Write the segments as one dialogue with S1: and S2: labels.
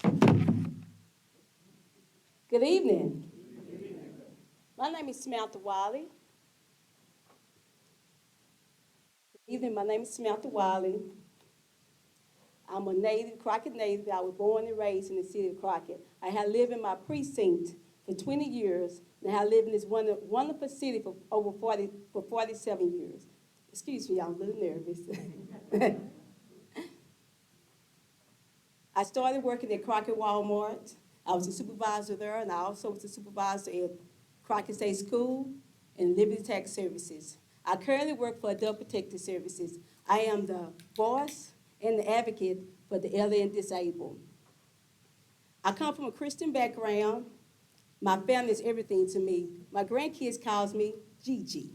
S1: Good evening. My name is Samantha Wiley. Good evening, my name is Samantha Wiley. I'm a native, Crockett native. I was born and raised in the city of Crockett. I have lived in my precinct for 20 years, and I have lived in this wonderful city for over 47 years. Excuse me, I'm a little nervous. I started working at Crockett Walmart. I was a supervisor there, and I also was a supervisor at Crockett State School and Liberty Tax Services. I currently work for Adult Protective Services. I am the voice and the advocate for the elderly and disabled. I come from a Christian background. My family is everything to me. My grandkids calls me Gigi.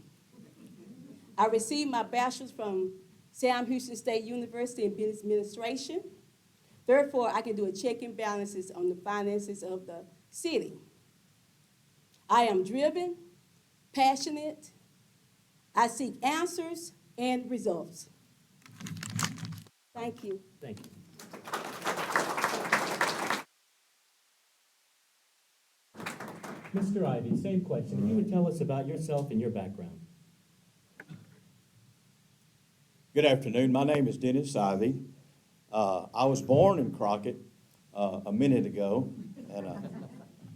S1: I received my bachelor's from Sam Houston State University in Business Administration. Therefore, I can do a check and balances on the finances of the city. I am driven, passionate. I seek answers and results. Thank you.
S2: Thank you. Mr. Ivy, same question. If you would tell us about yourself and your background.
S3: Good afternoon. My name is Dennis Ivy. I was born in Crockett a minute ago,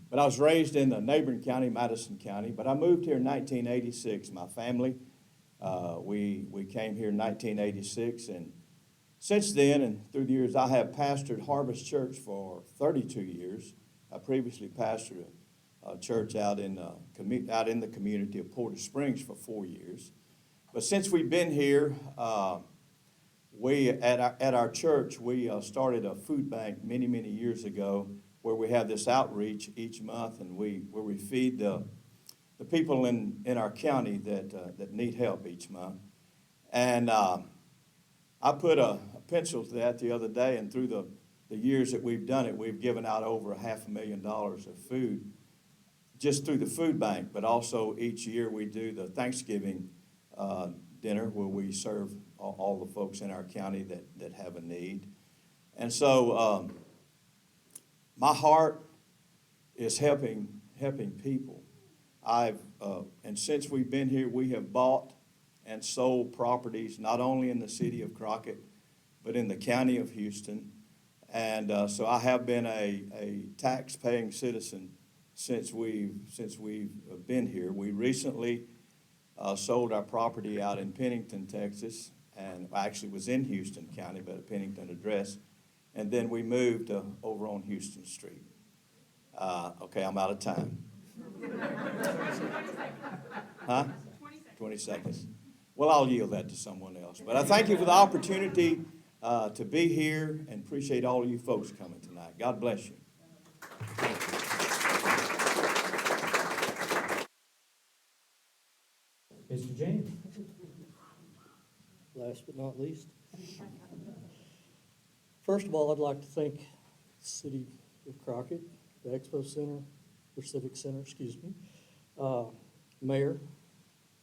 S3: but I was raised in the neighboring county, Madison County. But I moved here in 1986. My family, we came here in 1986, and since then and through the years, I have pastored Harvest Church for 32 years. I previously pastored a church out in the community of Porter Springs for 4 years. But since we've been here, at our church, we started a food bank many years ago, where we have this outreach each month, and where we feed the people in our county that need help each month. And I put a pencil to that the other day, and through the years that we've done it, we've given out over $500,000 of food just through the food bank. But also each year we do the Thanksgiving dinner, where we serve all the folks in our county that have a need. And so my heart is helping people. And since we've been here, we have bought and sold properties not only in the city of Crockett, but in the county of Houston. And so I have been a tax-paying citizen since we've been here. We recently sold our property out in Pennington, Texas, and actually was in Houston County, but a Pennington address. And then we moved over on Houston Street. Okay, I'm out of time. Huh? 20 seconds. Well, I'll yield that to someone else. But I thank you for the opportunity to be here, and appreciate all of you folks coming tonight. God bless you.
S2: Mr. James.
S4: Last but not least. First of all, I'd like to thank the City of Crockett, the Expo Center, or Civic Center, excuse me, Mayor,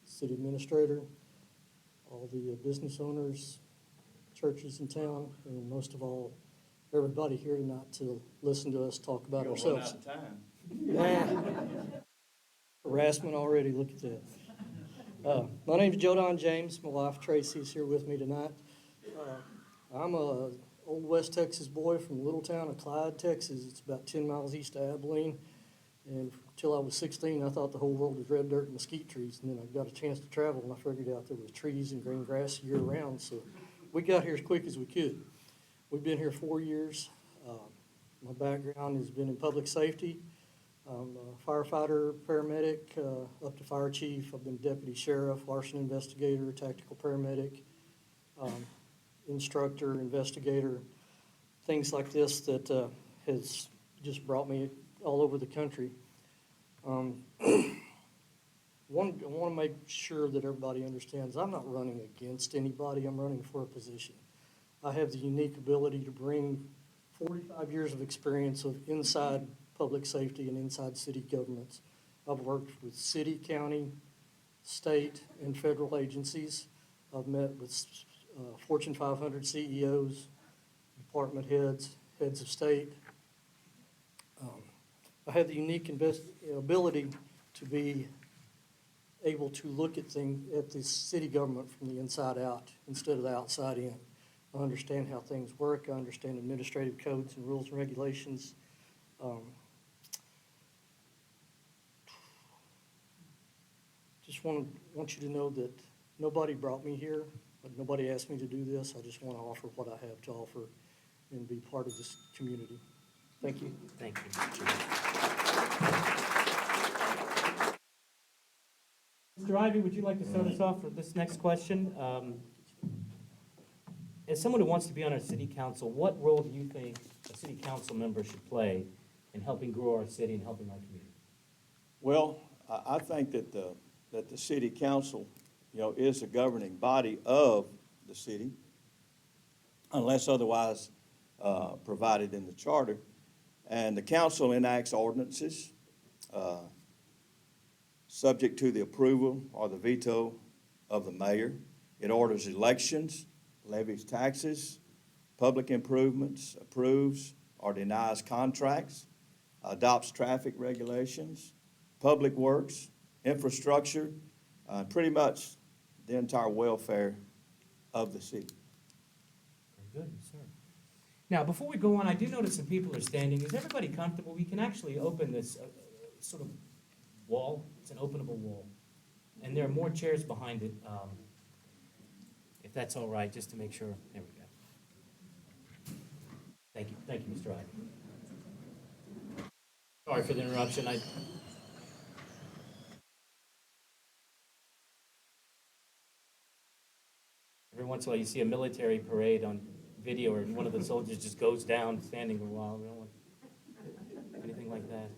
S4: City Administrator, all the business owners, churches in town, and most of all, everybody here tonight to listen to us talk about ourselves.
S3: Run out of time.
S4: Harassment already, look at that. My name's Joe Don James. My wife Tracy is here with me tonight. I'm a old West Texas boy from a little town of Clyde, Texas. It's about 10 miles east of Abilene. And until I was 16, I thought the whole world was red dirt and mesquite trees. And then I got a chance to travel, and I figured out there was trees and green grass year round. So we got here as quick as we could. We've been here 4 years. My background has been in public safety. I'm a firefighter, paramedic, up to fire chief. I've been deputy sheriff, larceny investigator, tactical paramedic, instructor, investigator, things like this that has just brought me all over the country. I want to make sure that everybody understands I'm not running against anybody. I'm running for a position. I have the unique ability to bring 45 years of experience of inside public safety and inside city governments. I've worked with city, county, state, and federal agencies. I've met with Fortune 500 CEOs, department heads, heads of state, I have the unique ability to be able to look at the city government from the inside out instead of the outside in. I understand how things work. I understand administrative codes and rules and regulations. Just want you to know that nobody brought me here, but nobody asked me to do this. I just want to offer what I have to offer and be part of this community. Thank you.
S2: Thank you, Mr. Chairman. Mr. Ivy, would you like to start us off for this next question? As someone who wants to be on our city council, what role do you think a city council member should play in helping grow our city and helping our community?
S3: Well, I think that the city council, is the governing body of the city, unless otherwise provided in the charter. And the council enacts ordinances, subject to the approval or the veto of the mayor. It orders elections, levies taxes, public improvements, approves or denies contracts, adopts traffic regulations, public works, infrastructure, pretty much the entire welfare of the city.
S2: Very good, yes, sir. Now, before we go on, I do notice some people are standing. Is everybody comfortable? We can actually open this sort of wall. It's an openable wall. And there are more chairs behind it, if that's all right, just to make sure. There we go. Thank you, Mr. Ivey. Sorry for the interruption. Every once in a while, you see a military parade on video, or one of the soldiers just goes down standing a while. We don't want anything like that.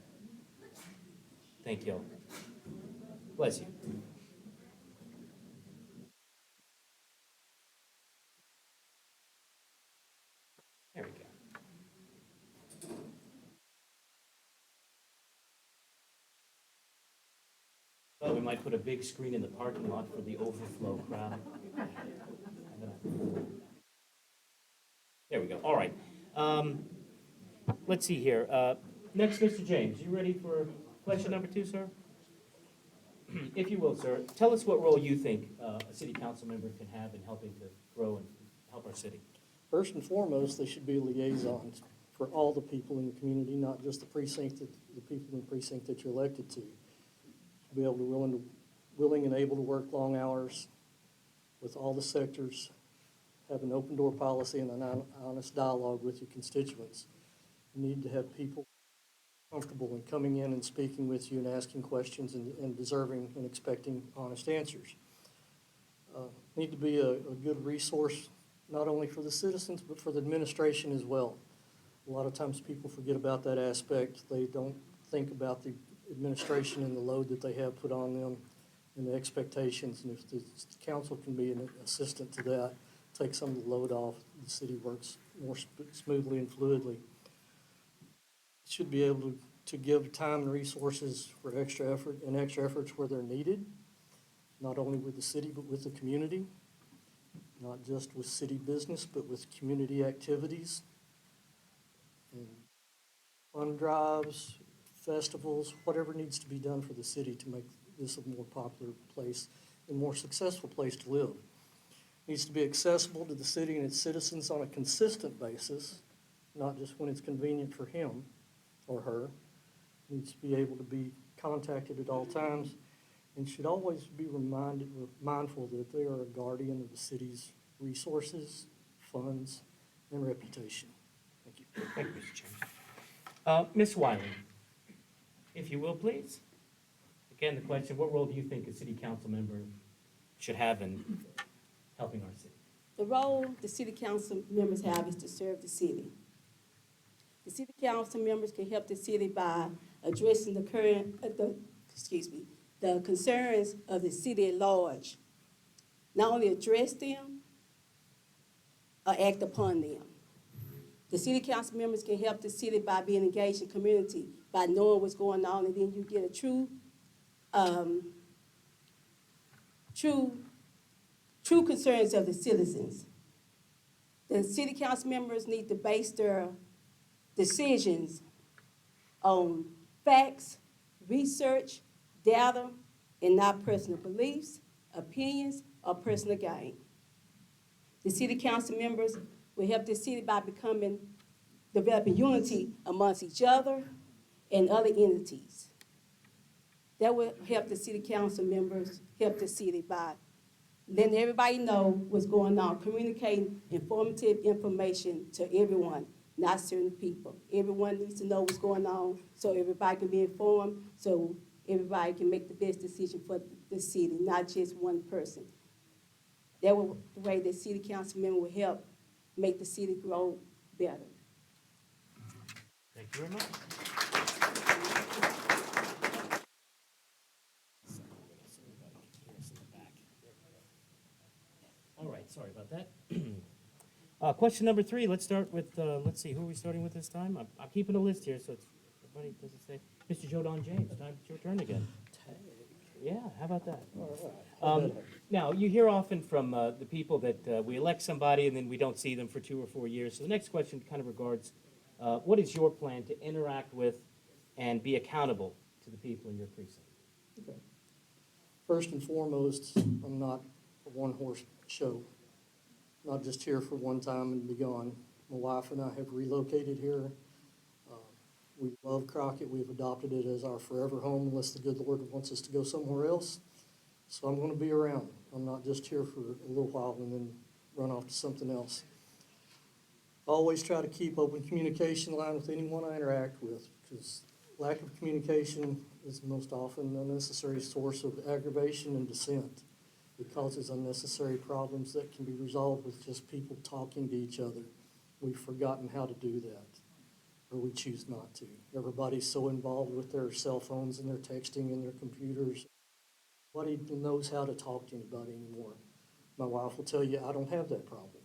S2: Thank you. Bless you. There we go. Well, we might put a big screen in the parking lot for the overflow crowd. There we go. All right. Let's see here. Next, Mr. James, you ready for question number 2, sir? If you will, sir, tell us what role you think a city council member can have in helping to grow and help our city.
S4: First and foremost, they should be liaisons for all the people in the community, not just the precinct, the people in the precinct that you're elected to. Be able to willing and able to work long hours with all the sectors, have an open door policy and an honest dialogue with your constituents. You need to have people comfortable in coming in and speaking with you and asking questions and deserving and expecting honest answers. Need to be a good resource, not only for the citizens, but for the administration as well. A lot of times people forget about that aspect. They don't think about the administration and the load that they have put on them and the expectations. And if the council can be an assistant to that, take some of the load off, the city works more smoothly and fluidly. Should be able to give time and resources for extra efforts where they're needed, not only with the city, but with the community, not just with city business, but with community activities and fund drives, festivals, whatever needs to be done for the city to make this a more popular place and more successful place to live. It needs to be accessible to the city and its citizens on a consistent basis, not just when it's convenient for him or her. It needs to be able to be contacted at all times and should always be mindful that they are a guardian of the city's resources, funds, and reputation. Thank you.
S2: Thank you, Mr. Chairman. Ms. Wiley, if you will, please. Again, the question, what role do you think a city council member should have in helping our city?
S1: The role the city council members have is to serve the city. The city council members can help the city by addressing the concerns of the city at large. Not only address them, or act upon them. The city council members can help the city by being engaged in community, by knowing what's going on, and then you get a true concerns of the citizens. The city council members need to base their decisions on facts, research, data, and not personal beliefs, opinions, or personal gain. The city council members will help the city by developing unity amongst each other and other entities. That will help the city council members, help the city by letting everybody know what's going on, communicating informative information to everyone, not certain people. Everyone needs to know what's going on so everybody can be informed, so everybody can make the best decision for the city, not just one person. That will the way the city council member will help make the city grow better.
S2: Thank you very much. All right, sorry about that. Question number 3, let's start with, let's see, who are we starting with this time? I'm keeping a list here, so it's, everybody doesn't say. Mr. Jodan James, it's your turn again. Yeah, how about that?
S4: All right.
S2: Now, you hear often from the people that we elect somebody and then we don't see them for 2 or 4 years. So the next question kind of regards, what is your plan to interact with and be accountable to the people in your precinct?
S4: Okay. First and foremost, I'm not a one-horse show. Not just here for one time and be gone. My wife and I have relocated here. We love Crockett. We've adopted it as our forever home unless the good Lord wants us to go somewhere else. So I'm going to be around. I'm not just here for a little while and then run off to something else. I always try to keep open communication line with anyone I interact with, because lack of communication is most often an unnecessary source of aggravation and dissent. It causes unnecessary problems that can be resolved with just people talking to each other. We've forgotten how to do that, or we choose not to. Everybody's so involved with their cell phones and their texting and their computers. Nobody knows how to talk to anybody anymore. My wife will tell you, I don't have that problem.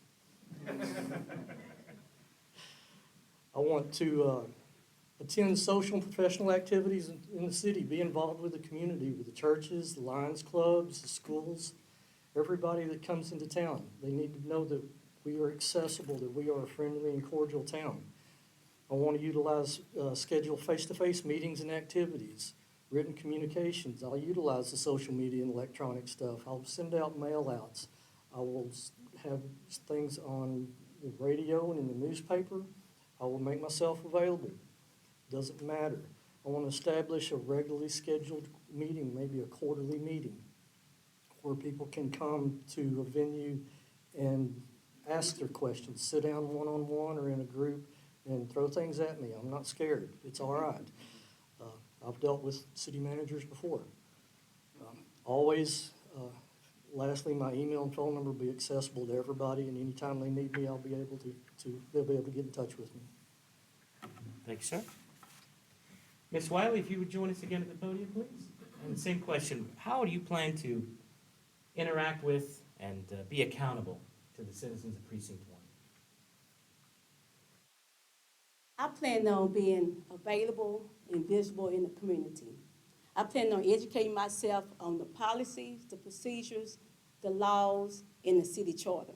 S4: I want to attend social and professional activities in the city, be involved with the community, with the churches, the Lions clubs, the schools, everybody that comes into town. They need to know that we are accessible, that we are a friendly and cordial town. I want to utilize, schedule face-to-face meetings and activities, written communications. I'll utilize the social media and electronic stuff. I'll send out mail-outs. I will have things on the radio and in the newspaper. I will make myself available. Doesn't matter. I want to establish a regularly scheduled meeting, maybe a quarterly meeting, where people can come to a venue and ask their questions, sit down one-on-one or in a group and throw things at me. I'm not scared. It's all right. I've dealt with city managers before. Always, lastly, my email and phone number will be accessible to everybody, and anytime they need me, they'll be able to get in touch with me.
S2: Thank you, sir. Ms. Wiley, if you would join us again at the podium, please. And the same question, how do you plan to interact with and be accountable to the citizens of Precinct 1?
S1: I plan on being available and visible in the community. I plan on educating myself on the policies, the procedures, the laws, and the city charter.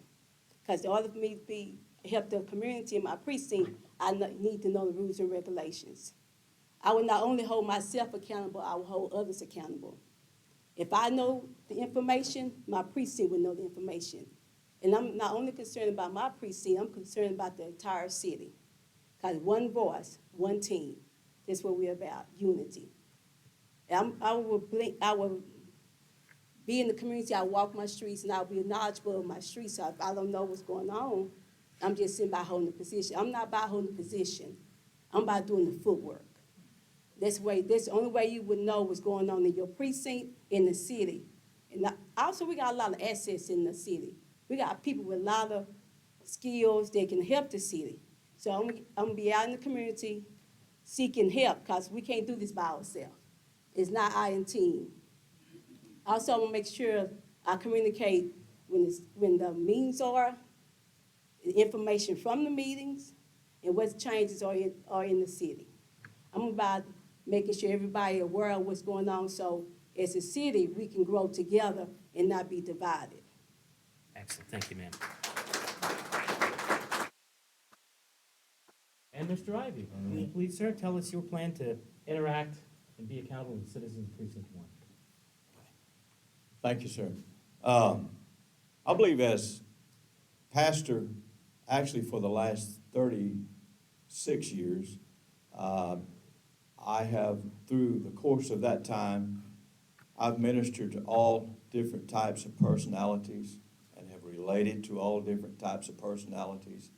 S1: Because in order for me to help the community in my precinct, I need to know the rules and regulations. I will not only hold myself accountable, I will hold others accountable. If I know the information, my precinct will know the information. And I'm not only concerned about my precinct, I'm concerned about the entire city. Because one voice, one team. That's what we're about, unity. And I will be in the community, I walk my streets, and I'll be knowledgeable of my streets. So if I don't know what's going on, I'm just sitting by holding the position. I'm not about holding the position. I'm about doing the footwork. That's the only way you would know what's going on in your precinct, in the city. And also, we got a lot of assets in the city. We got people with a lot of skills that can help the city. So I'm going to be out in the community seeking help, because we can't do this by ourselves. It's not I and team. Also, I'm going to make sure I communicate when the meetings are, the information from the meetings, and what changes are in the city. I'm about making sure everybody aware of what's going on, so as a city, we can grow together and not be divided.
S2: Excellent. Thank you, ma'am. And Mr. Ivy, will you please, sir, tell us your plan to interact and be accountable with citizens of Precinct 1?
S3: Thank you, sir. I believe as pastor, actually for the last 36 years, I have, through the course of that time, I've ministered to all different types of personalities and have related to all different types of personalities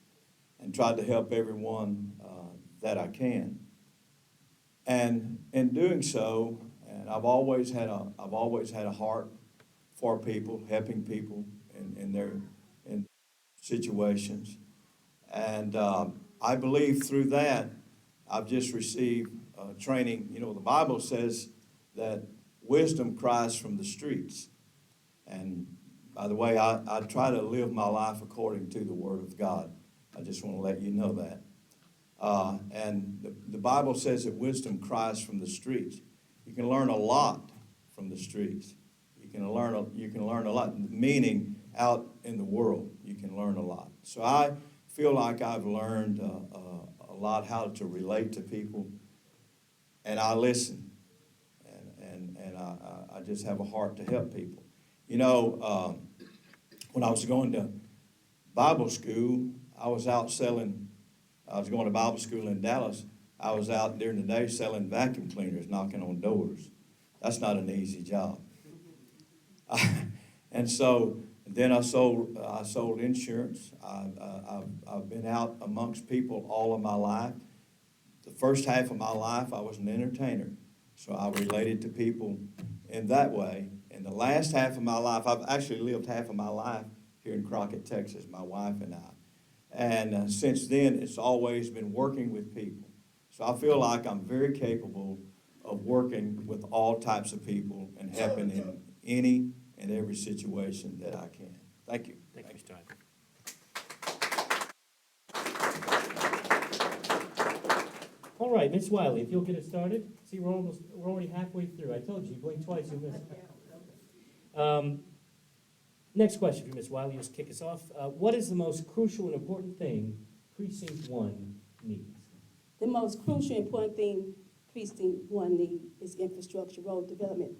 S3: and tried to help everyone that I can. And in doing so, and I've always had a heart for people, helping people in their situations. And I believe through that, I've just received training. You know, the Bible says that wisdom cries from the streets. And by the way, I try to live my life according to the Word of God. I just want to let you know that. And the Bible says that wisdom cries from the streets. You can learn a lot from the streets. You can learn a lot, meaning out in the world, you can learn a lot. So I feel like I've learned a lot how to relate to people, and I listen, and I just have a heart to help people. You know, when I was going to Bible school, I was going to Bible school in Dallas. I was out during the day selling vacuum cleaners, knocking on doors. That's not an easy job. And so then I sold insurance. I've been out amongst people all of my life. The first half of my life, I was an entertainer. So I related to people in that way. And the last half of my life, I've actually lived half of my life here in Crockett, Texas, my wife and I. And since then, it's always been working with people. So I feel like I'm very capable of working with all types of people and helping in any and every situation that I can. Thank you.
S2: Thank you, Mr. Ivy. All right, Ms. Wiley, if you'll get us started. See, we're already halfway through. I told you, you blink twice, you'll miss it. Next question for Ms. Wiley, just kick us off. What is the most crucial and important thing Precinct 1 needs?
S1: The most crucial and important thing Precinct 1 needs is infrastructure, road development.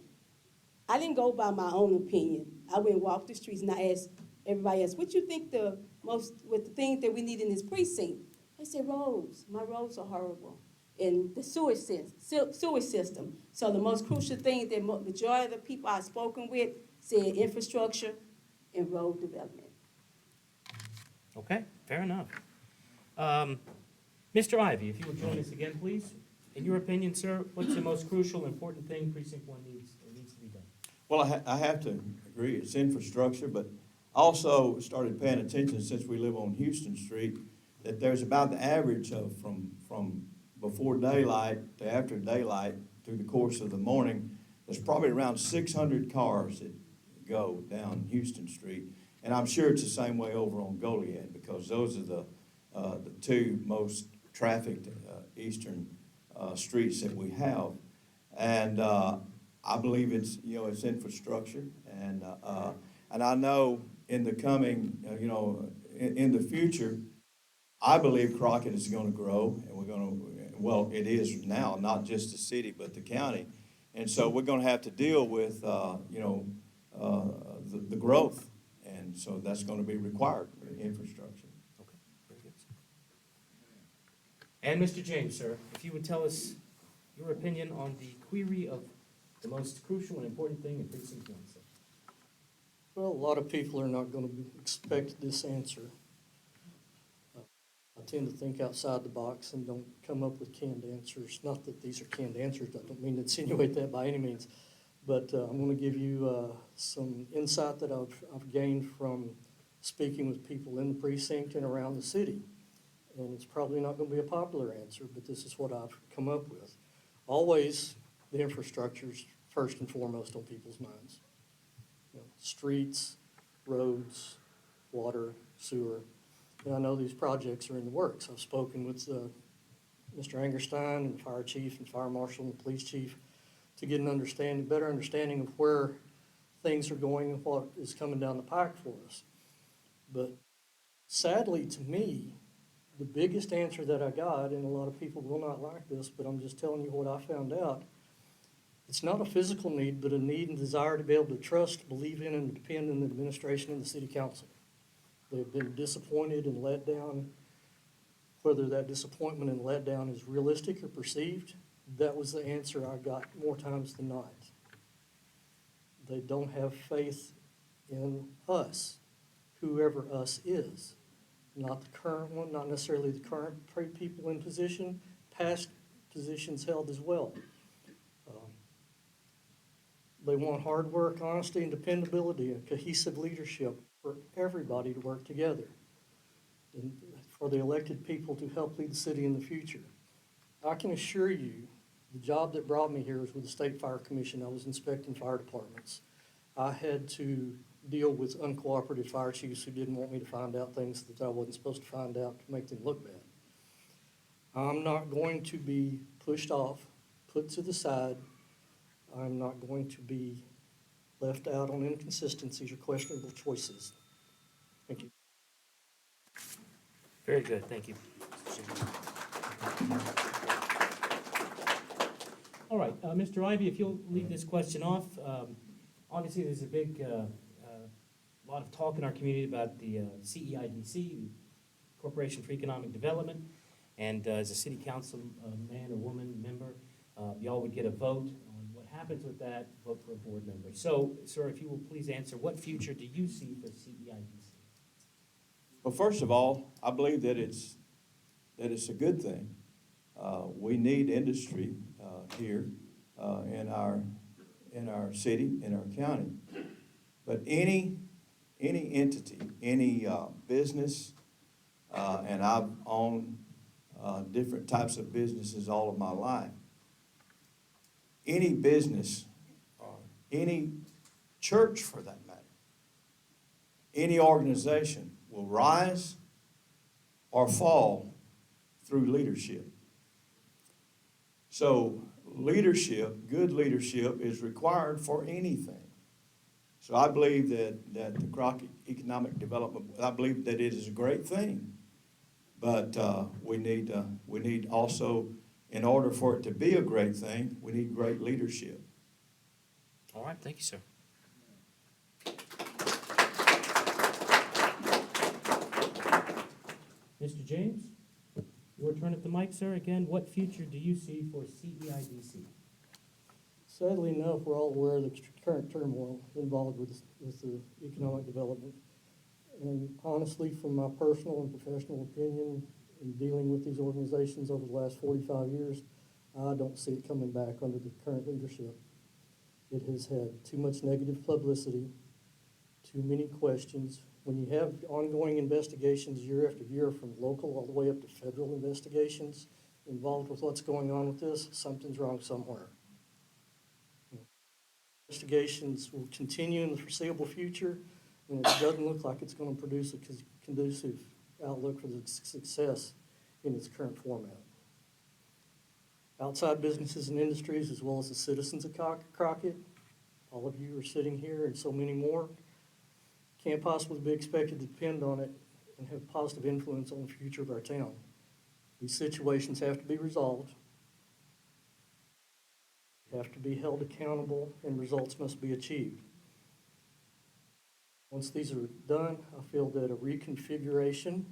S1: I didn't go by my own opinion. I went and walked the streets and I asked everybody else, what you think with the things that we need in this precinct? They said roads. My roads are horrible. And the sewage system. So the most crucial thing that majority of the people I've spoken with said infrastructure and road development.
S2: Okay, fair enough. Mr. Ivy, if you will join us again, please. In your opinion, sir, what's the most crucial and important thing Precinct 1 needs to be done?
S3: Well, I have to agree, it's infrastructure, but I also started paying attention since we live on Houston Street that there's about the average of from before daylight to after daylight through the course of the morning, there's probably around 600 cars that go down Houston Street. And I'm sure it's the same way over on Goliad because those are the two most trafficked eastern streets that we have. And I believe it's infrastructure. And I know in the coming, in the future, I believe Crockett is going to grow, and it is now, not just the city, but the county. And so we're going to have to deal with, the growth. And so that's going to be required in infrastructure.
S2: Okay, very good, sir. And Mr. James, sir, if you would tell us your opinion on the query of the most crucial and important thing in Precinct 1, sir.
S4: Well, a lot of people are not going to expect this answer. I tend to think outside the box and don't come up with canned answers. Not that these are canned answers. I don't mean to insinuate that by any means. But I'm going to give you some insight that I've gained from speaking with people in the precinct and around the city. And it's probably not going to be a popular answer, but this is what I've come up with. Always, the infrastructure's first and foremost on people's minds. Streets, roads, water, sewer. And I know these projects are in the works. I've spoken with Mr. Angerstein and the fire chief and fire marshal and the police chief to get an better understanding of where things are going and what is coming down the pike for us. But sadly, to me, the biggest answer that I got, and a lot of people will not like this, but I'm just telling you what I found out. It's not a physical need, but a need and desire to be able to trust, believe in, and depend on the administration and the city council. They've been disappointed and let down. Whether that disappointment and letdown is realistic or perceived, that was the answer I got more times than not. They don't have faith in us, whoever us is. Not the current one, not necessarily the current people in position, past positions held as well. They want hard work, honesty, and dependability, and cohesive leadership for everybody to work together, and for the elected people to help lead the city in the future. I can assure you, the job that brought me here was with the State Fire Commission. I was inspecting fire departments. I had to deal with uncooperative fire chiefs who didn't want me to find out things that I wasn't supposed to find out to make them look bad. I'm not going to be pushed off, put to the side. I'm not going to be left out on inconsistencies or questionable choices. Thank you.
S2: Very good, thank you. All right, Mr. Ivy, if you'll lead this question off. Obviously, there's a big, lot of talk in our community about the CEIDC, the Corporation for Economic Development, and as a city council man or woman member, y'all would get a vote on what happens with that, vote for a board member. So, sir, if you will please answer, what future do you see for CEIDC?
S3: Well, first of all, I believe that it's a good thing. We need industry here in our city, in our county. But any entity, any business, and I've owned different types of businesses all of my life. Any business, or any church for that matter, any organization will rise or fall through leadership. So leadership, good leadership, is required for anything. So I believe that the Crockett Economic Development, I believe that it is a great thing. But we need also, in order for it to be a great thing, we need great leadership.
S2: All right, thank you, sir. Mr. James, your turn at the mic, sir. Again, what future do you see for CEIDC?
S4: Sadly enough, we're all aware of the current turmoil involved with the economic development. And honestly, from my personal and professional opinion in dealing with these organizations over the last 45 years, I don't see it coming back under the current leadership. It has had too much negative publicity, too many questions. When you have ongoing investigations year after year, from local all the way up to federal investigations involved with what's going on with this, something's wrong somewhere. Investigations will continue in the foreseeable future, and it doesn't look like it's going to produce a conducive outlook for the success in its current format. Outside businesses and industries, as well as the citizens of Crockett, all of you are sitting here and so many more, can't possibly be expected to depend on it and have positive influence on the future of our town. These situations have to be resolved, have to be held accountable, and results must be achieved. Once these are done, I feel that a reconfiguration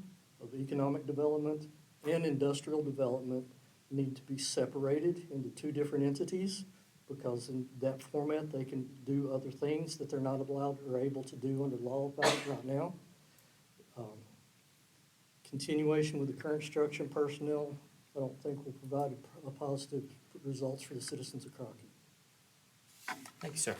S4: of economic development and industrial development need to be separated into two different entities, because in that format they can do other things that they're not allowed or able to do under law about it right now. Continuation with the current structure and personnel, I don't think will provide a positive results for the citizens of Crockett.
S2: Thank you, sir.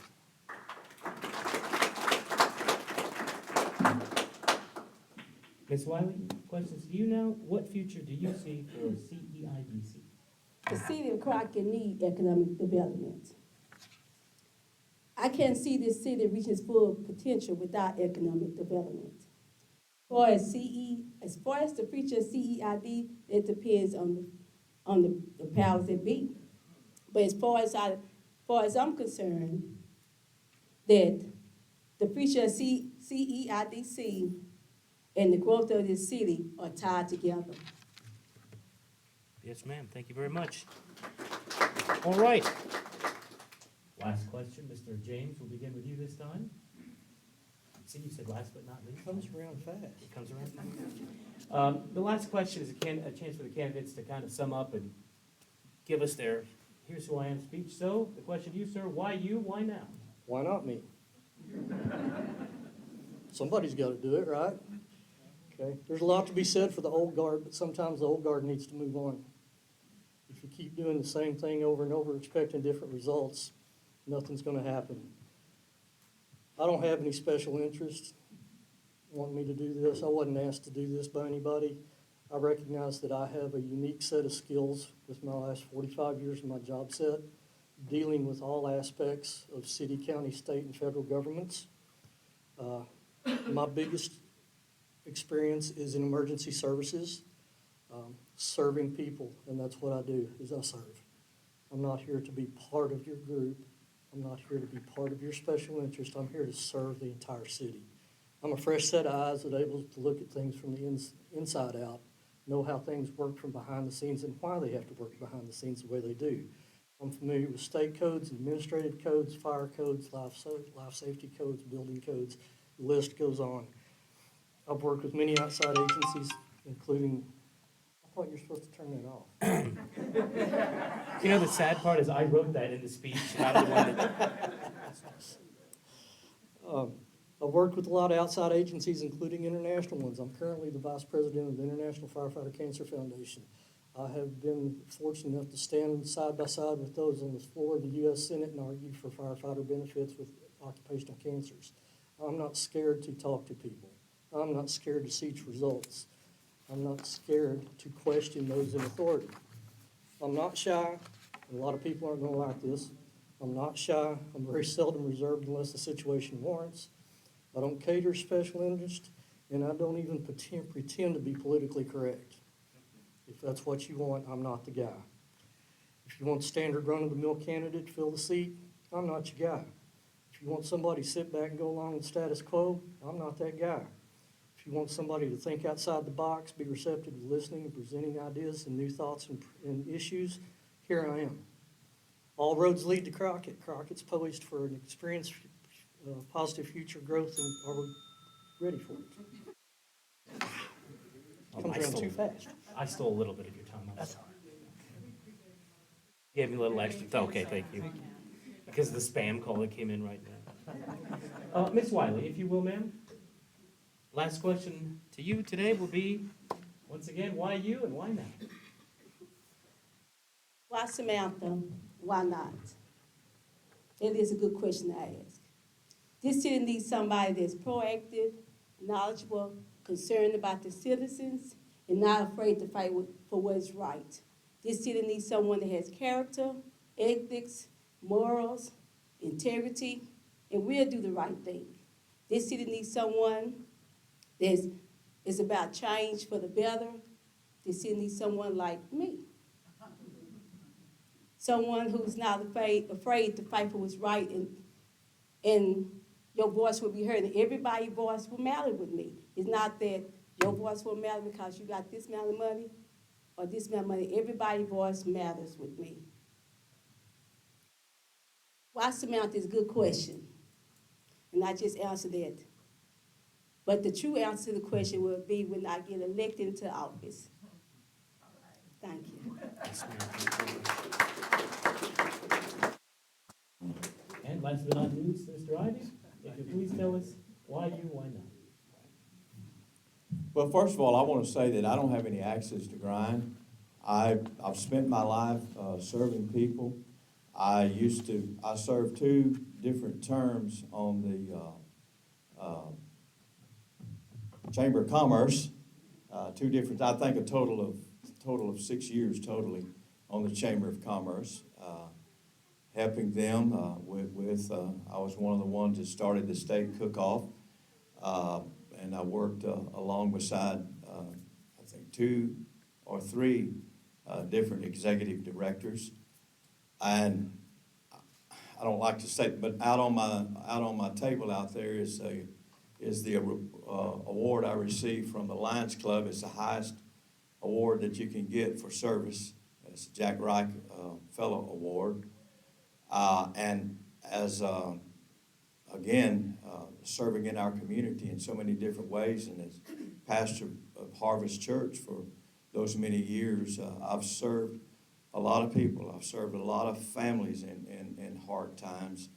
S2: Ms. Wiley, questions to you now. What future do you see for CEIDC?
S1: The city of Crockett need economic development. I can't see this city reaching its full potential without economic development. As far as the future of CEID, it depends on the powers that be. But as far as I'm concerned, that the future of CEIDC and the growth of this city are tied together.
S2: Yes, ma'am. Thank you very much. All right. Last question, Mr. James, we'll begin with you this time. See, you said last but not least.
S4: Comes around fast.
S2: It comes around. The last question is a chance for the candidates to kind of sum up and give us their "here's who I am" speech. So the question to you, sir, why you, why now?
S4: Why not me? Somebody's got to do it, right? Okay. There's a lot to be said for the old guard, but sometimes the old guard needs to move on. If you keep doing the same thing over and over, expecting different results, nothing's going to happen. I don't have any special interest wanting me to do this. I wasn't asked to do this by anybody. I recognize that I have a unique set of skills with my last 45 years of my job set, dealing with all aspects of city, county, state, and federal governments. My biggest experience is in emergency services, serving people, and that's what I do, is I serve. I'm not here to be part of your group. I'm not here to be part of your special interest. I'm here to serve the entire city. I'm a fresh set of eyes that are able to look at things from the inside out, know how things work from behind the scenes and why they have to work behind the scenes the way they do. I'm familiar with state codes, administrative codes, fire codes, life safety codes, building codes. The list goes on. I've worked with many outside agencies, including, I thought you were supposed to turn that off.
S2: You know, the sad part is I wrote that in the speech. I'm the one that-
S4: I've worked with a lot of outside agencies, including international ones. I'm currently the vice president of the International Firefighter Cancer Foundation. I have been fortunate enough to stand side by side with those on the floor of the U.S. Senate and argue for firefighter benefits with occupational cancers. I'm not scared to talk to people. I'm not scared to seek results. I'm not scared to question those in authority. I'm not shy. A lot of people aren't going to like this. I'm not shy. I'm very seldom reserved unless the situation warrants. I don't cater special interest, and I don't even pretend to be politically correct. If that's what you want, I'm not the guy. If you want standard run-of-the-mill candidate to fill the seat, I'm not your guy. If you want somebody to sit back and go along with status quo, I'm not that guy. If you want somebody to think outside the box, be receptive to listening and presenting ideas and new thoughts and issues, here I am. All roads lead to Crockett. Crockett's poised for an experience, positive future growth, and are we ready for it? Comes around too fast.
S2: I stole a little bit of your time. I'm sorry. Gave me a little extra. Okay, thank you. Because of the spam call that came in right now. Ms. Wiley, if you will, ma'am. Last question to you today will be, once again, why you and why now?
S1: Why Samantha? Why not? That is a good question to ask. This city needs somebody that's proactive, knowledgeable, concerned about the citizens, and not afraid to fight for what's right. This city needs someone that has character, ethics, morals, integrity, and will do the right thing. This city needs someone that is about change for the better. This city needs someone like me. Someone who's not afraid to fight for what's right, and your voice will be heard, and everybody's voice will matter with me. It's not that your voice will matter because you got this amount of money or this amount of money. Everybody's voice matters with me. Why Samantha is a good question, and I just answered that. But the true answer to the question will be when I get elected into office. Thank you.
S2: Yes, ma'am. And last but not least, Mr. Ivy, if you please tell us why you, why not?
S3: Well, first of all, I want to say that I don't have any axes to grind. I've spent my life serving people. I served 2 different terms on the Chamber of Commerce, I think a total of 6 years totally on the Chamber of Commerce, helping them I was one of the ones that started the state cook-off, and I worked along beside, I think 2 or 3 different executive directors, and I don't like to say, but out on my table out there is is the award I received from the Lions Club. It's the highest award that you can get for service. It's the Jack Reich Fellow Award. And as, again, serving in our community in so many different ways, and as pastor of Harvest Church for those many years, I've served a lot of people. I've served a lot of families in hard times.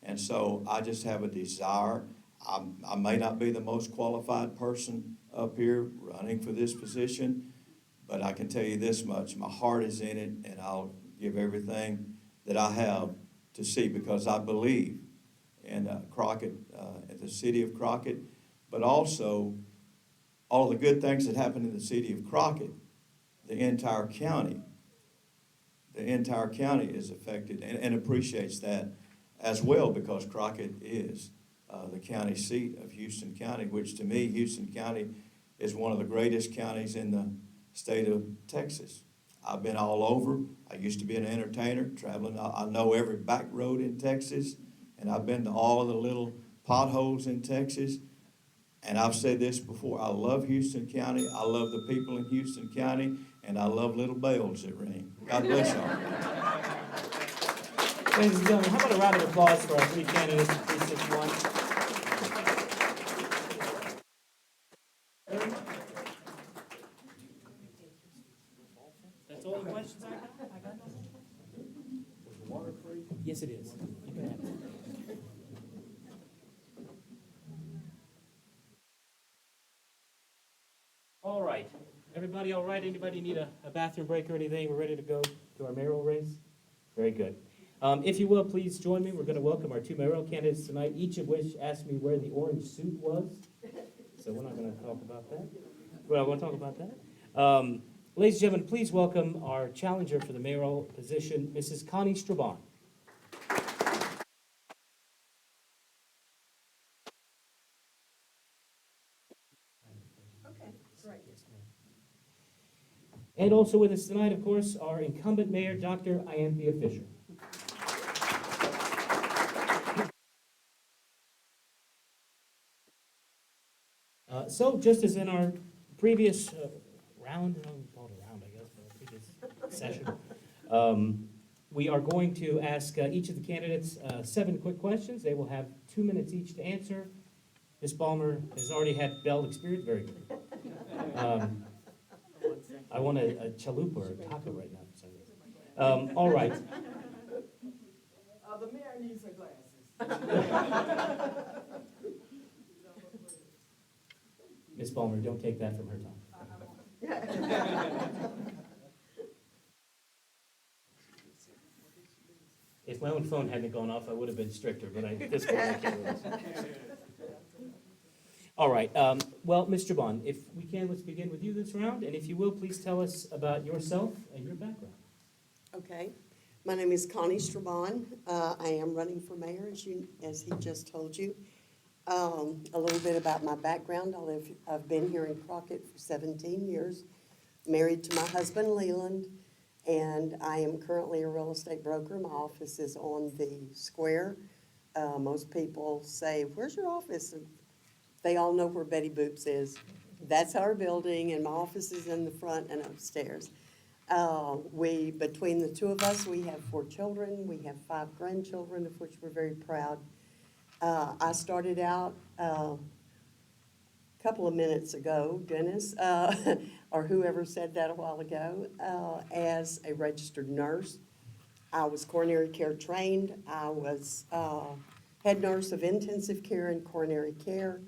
S3: And so I just have a desire. I may not be the most qualified person up here running for this position, but I can tell you this much, my heart is in it, and I'll give everything that I have to see, because I believe in Crockett, at the city of Crockett, but also all the good things that happen in the city of Crockett, the entire county is affected and appreciates that as well, because Crockett is the county seat of Houston County, which to me, Houston County is one of the greatest counties in the state of Texas. I've been all over. I used to be an entertainer, traveling. I know every back road in Texas, and I've been to all of the little potholes in Texas. And I've said this before, I love Houston County, I love the people in Houston County, and I love little bells that ring. God bless y'all.
S2: Ladies and gentlemen, how about a round of applause for our three candidates in Precinct 1? That's all the questions I got? Was the water free? Yes, it is. You can have it. All right. Everybody all right? Anybody need a bathroom break or anything? We're ready to go to our mayoral race? Very good. If you will, please join me. We're going to welcome our two mayoral candidates tonight, each of which asked me where the orange suit was. So we're not going to talk about that. Well, I want to talk about that. Ladies and gentlemen, please welcome our challenger for the mayoral position, Mrs. Connie Strabon.
S5: Okay, great.
S2: Yes, ma'am. And also with us tonight, of course, our incumbent mayor, Dr. Ianthea Fisher. So just as in our previous round, I don't call it a round, I guess, but our previous session, we are going to ask each of the candidates 7 quick questions. They will have 2 minutes each to answer. Ms. Balmer has already had Bell experience, very good. I want a chalupa or a taco right now for some reason. All right.
S5: The mayor needs her glasses.
S2: Ms. Balmer, don't take that from her tongue. If my own phone hadn't gone off, I would have been stricter, but at this point, I can't really. All right, well, Ms. Strabon, if we can, let's begin with you this round, and if you will, please tell us about yourself and your background.
S6: Okay, my name is Connie Strabon. I am running for mayor, as he just told you. A little bit about my background. I've been here in Crockett for 17 years, married to my husband Leland, and I am currently a real estate broker. My office is on the square. Most people say, "Where's your office?" They all know where Betty Boop's is. That's our building, and my office is in the front and upstairs. Between the two of us, we have 4 children. We have 5 grandchildren, of which we're very proud. I started out a couple of minutes ago, Dennis, or whoever said that a while ago, as a registered nurse. I was coronary care trained. I was head nurse of intensive care and coronary care,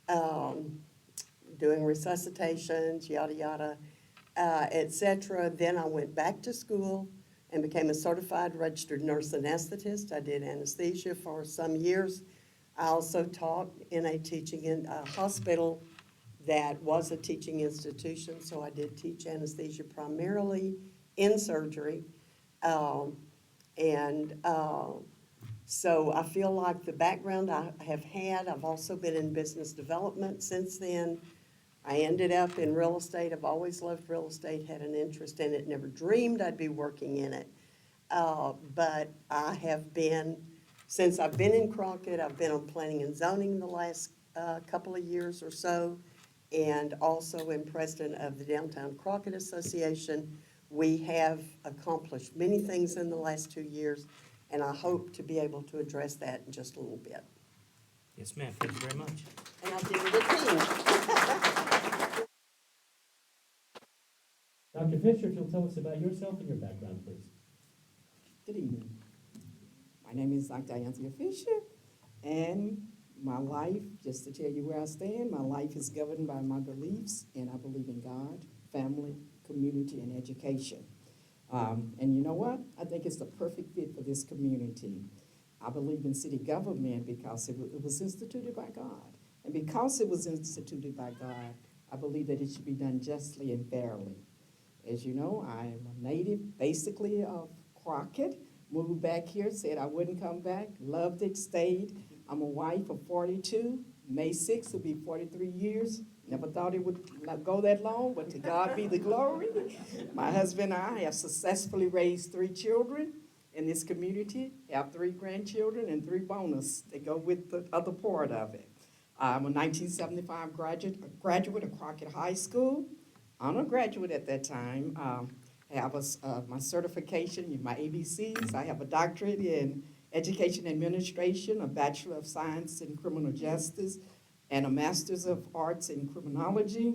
S6: doing resuscitations, yada, yada, et cetera. Then I went back to school and became a certified registered nurse anesthetist. I did anesthesia for some years. I also taught in a hospital that was a teaching institution, so I did teach anesthesia primarily in surgery. So I feel like the background I have had, I've also been in business development since then. I ended up in real estate. I've always loved real estate, had an interest in it, never dreamed I'd be working in it. But I have been, since I've been in Crockett, I've been on planning and zoning the last couple of years or so, and also am president of the Downtown Crockett Association. We have accomplished many things in the last 2 years, and I hope to be able to address that in just a little bit.
S2: Yes, ma'am, thank you very much.
S6: And I did it a team.
S2: Dr. Fisher, if you'll tell us about yourself and your background, please.
S5: Good evening. My name is Dr. Anthea Fisher, and my life, just to tell you where I stand, my life is governed by my beliefs, and I believe in God, family, community, and education. And you know what? I think it's the perfect fit for this community. I believe in city government because it was instituted by God. And because it was instituted by God, I believe that it should be done justly and fairly. As you know, I am a native, basically, of Crockett. Moved back here, said I wouldn't come back, loved it, stayed. I'm a wife of 42. May 6th will be 43 years. Never thought it would not go that long, but to God be the glory. My husband and I have successfully raised 3 children in this community, have 3 grandchildren and 3 bonus that go with the other part of it. I'm a 1975 graduate of Crockett High School. I'm a graduate at that time. I have my certification, my ABCs. I have a doctorate in education administration, a Bachelor of Science in criminal justice, and a Master's of Arts in criminology.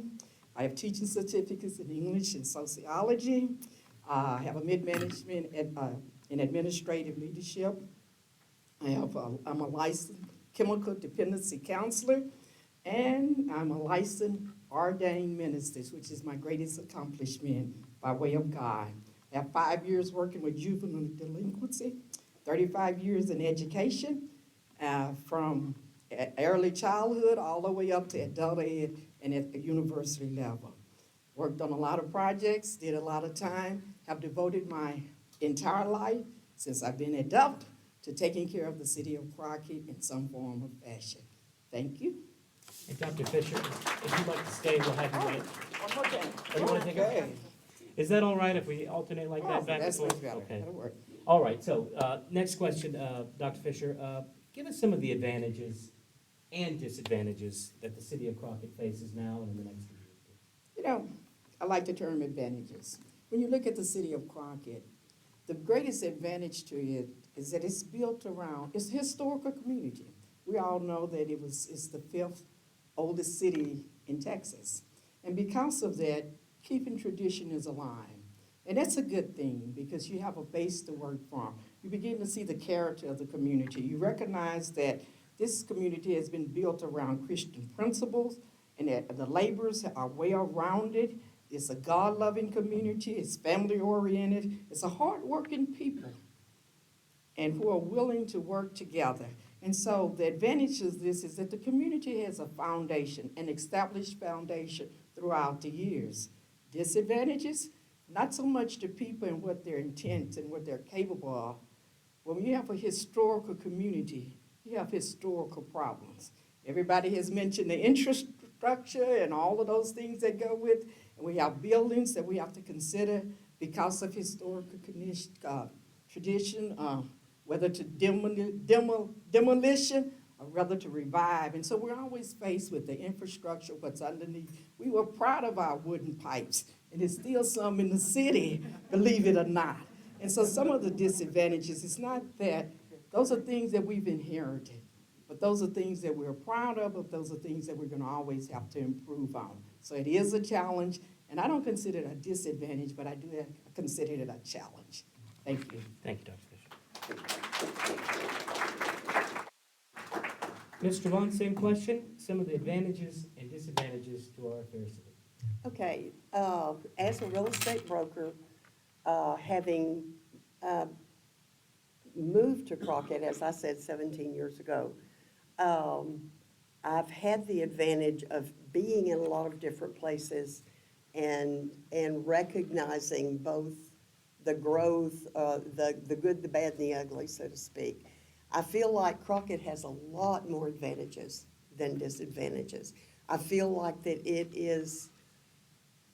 S5: I have teaching certificates in English and sociology. I have a mid-management in administrative leadership. I'm a licensed chemical dependency counselor, and I'm a licensed ordained minister, which is my greatest accomplishment by way of God. I have 5 years working with juvenile delinquency, 35 years in education, from early childhood all the way up to adult ed and at the university level. Worked on a lot of projects, did a lot of time, have devoted my entire life since I've been adult to taking care of the city of Crockett in some form or fashion. Thank you.
S2: And Dr. Fisher, if you'd like to stay, we'll have you wait.
S5: One more time.
S2: Oh, you wanna take a-
S5: Okay.
S2: Is that all right if we alternate like that back and
S5: That's
S2: forth?
S5: much better.
S2: Okay.
S5: That'll work.
S2: All right, so, next question, Dr. Fisher, give us some of the advantages and disadvantages that the city of Crockett faces now and in the next few years.
S5: You know, I like the term advantages. When you look at the city of Crockett, the greatest advantage to it is that it's built around, it's a historical community. We all know that it's the 5th oldest city in Texas. And because of that, keeping tradition is alive. And that's a good thing because you have a base to work from. You begin to see the character of the community. You recognize that this community has been built around Christian principles and that the laborers are well-rounded. It's a God-loving community. It's family-oriented. It's a hard-working people and who are willing to work together. And so the advantage of this is that the community has a foundation, an established foundation throughout the years. Disadvantages, not so much the people and what their intent and what they're capable of. When you have a historical community, you have historical problems. Everybody has mentioned the infrastructure and all of those things that go with, and we have buildings that we have to consider because of historical tradition, whether to demolition or whether to revive. And so we're always faced with the infrastructure, what's underneath. We were proud of our wooden pipes, and there's still some in the city, believe it or not. And so some of the disadvantages, it's not that, those are things that we've inherited, but those are things that we're proud of, but those are things that we're gonna always have to improve on. So it is a challenge, and I don't consider it a disadvantage, but I do consider it a challenge. Thank you.
S2: Thank you, Dr. Fisher. Ms. Trevon, same question, some of the advantages and disadvantages to our fair city.
S6: Okay, as a real estate broker, having moved to Crockett, as I said, 17 years ago, I've had the advantage of being in a lot of different places and recognizing both the growth, the good, the bad, and the ugly, so to speak. I feel like Crockett has a lot more advantages than disadvantages. I feel like that it is